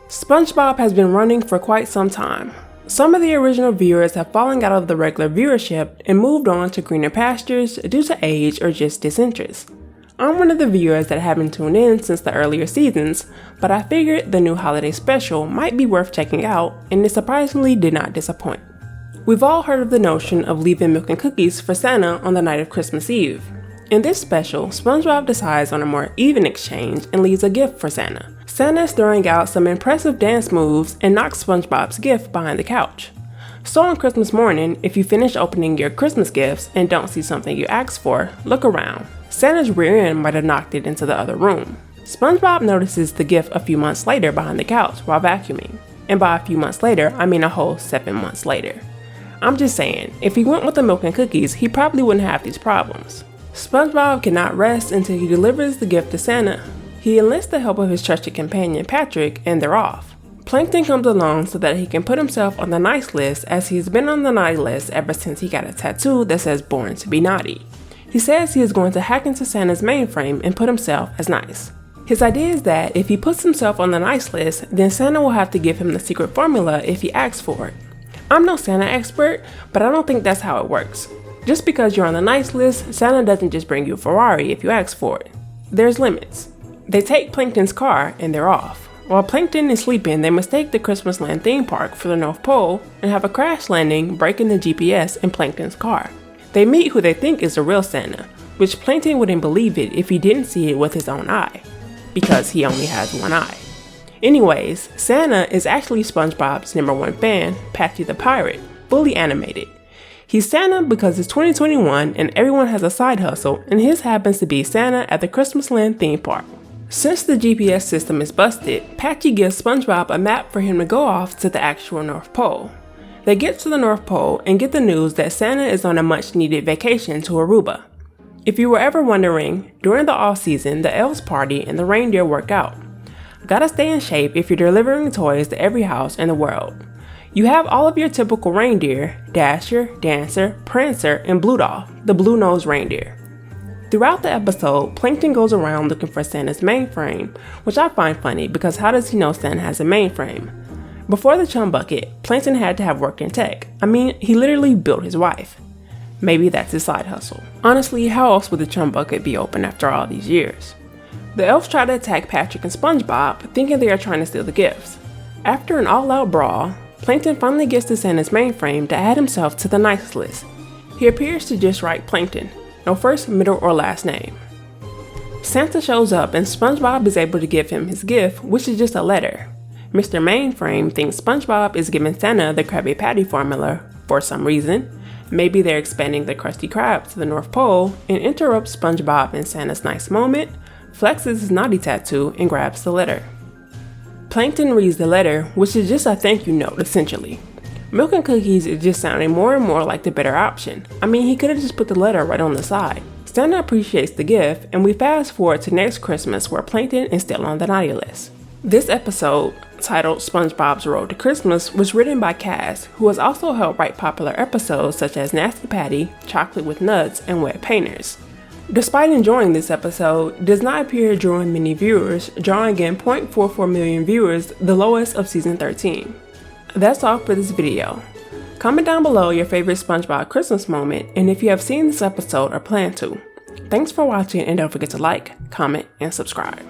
SpongeBob has been running for quite some time. Some of the original viewers have fallen out of the regular viewership and moved on to greener pastures due to age or just disinterest. I'm one of the viewers that haven't tuned in since the earlier seasons, but I figured the new holiday special might be worth checking out, and it surprisingly did not disappoint. We've all heard of the notion of leaving milk and cookies for Santa on the night of Christmas Eve. In this special, SpongeBob decides on a more even exchange and leaves a gift for Santa. Santa is throwing out some impressive dance moves and knocks SpongeBob's gift behind the couch. So on Christmas morning, if you finish opening your Christmas gifts and don't see something you asked for, look around. Santa's rear end might have knocked it into the other room. SpongeBob notices the gift a few months later behind the couch while vacuuming. And by a few months later, I mean a whole 7 months later. I'm just saying, if he went with the milk and cookies, he probably wouldn't have these problems. SpongeBob cannot rest until he delivers the gift to Santa. He enlists the help of his trusted companion Patrick, and they're off. Plankton comes along so that he can put himself on the nice list, as he's been on the naughty list ever since he got a tattoo that says "Born to be Naughty." He says he is going to hack into Santa's mainframe and put himself as nice. His idea is that if he puts himself on the nice list, then Santa will have to give him the secret formula if he asks for it. I'm no Santa expert, but I don't think that's how it works. Just because you're on the nice list, Santa doesn't just bring you a Ferrari if you ask for it. There's limits. They take Plankton's car and they're off. While Plankton is sleeping, they mistake the Christmas Land theme park for the North Pole and have a crash landing, breaking the GPS in Plankton's car. They meet who they think is the real Santa, which Plankton wouldn't believe it if he didn't see it with his own eye, because he only has one eye. Anyways, Santa is actually SpongeBob's #1 fan, Patchy the Pirate, fully animated. He's Santa because it's 2021 and everyone has a side hustle, and his happens to be Santa at the Christmas Land theme park. Since the GPS system is busted, Patchy gives SpongeBob a map for him to go off to the actual North Pole. They get to the North Pole and get the news that Santa is on a much needed vacation to Aruba. If you were ever wondering, during the off season, the elves party and the reindeer work out. Gotta stay in shape if you're delivering toys to every house in the world. You have all of your typical reindeer, Dasher, Dancer, Prancer, and Bluetooth, the blue-nosed reindeer. Throughout the episode, Plankton goes around looking for Santa's mainframe, which I find funny because how does he know Santa has a mainframe? Before the chum bucket, Plankton had to have worked in tech. I mean, he literally built his wife. Maybe that's his side hustle. Honestly, how else would the chum bucket be open after all these years? The elves try to attack Patrick and SpongeBob, thinking they are trying to steal the gifts. After an all-out brawl, Plankton finally gets to Santa's mainframe to add himself to the nice list. He appears to just write Plankton, no first, middle, or last name. Santa shows up and SpongeBob is able to give him his gift, which is just a letter. Mr. Mainframe thinks SpongeBob is giving Santa the Krabby Patty formula for some reason. Maybe they're expanding the Krusty Krab to the North Pole, and interrupts SpongeBob in Santa's nice moment, flexes his naughty tattoo, and grabs the letter. Plankton reads the letter, which is just a thank you note essentially. Milk and cookies is just sounding more and more like the better option. I mean, he could have just put the letter right on the side. Santa appreciates the gift, and we fast forward to next Christmas where Plankton is still on the naughty list. This episode, titled SpongeBob's Road to Christmas, was written by Cass, who has also helped write popular episodes such as Nasty Patty, Chocolate with Nuts, and Wet Painters. Despite enjoying this episode, it does not appear drawing many viewers, drawing in 0.44 million viewers, the lowest of season 13. That's all for this video. Comment down below your favorite SpongeBob Christmas moment, and if you have seen this episode or plan to. Thanks for watching, and don't forget to like, comment, and subscribe.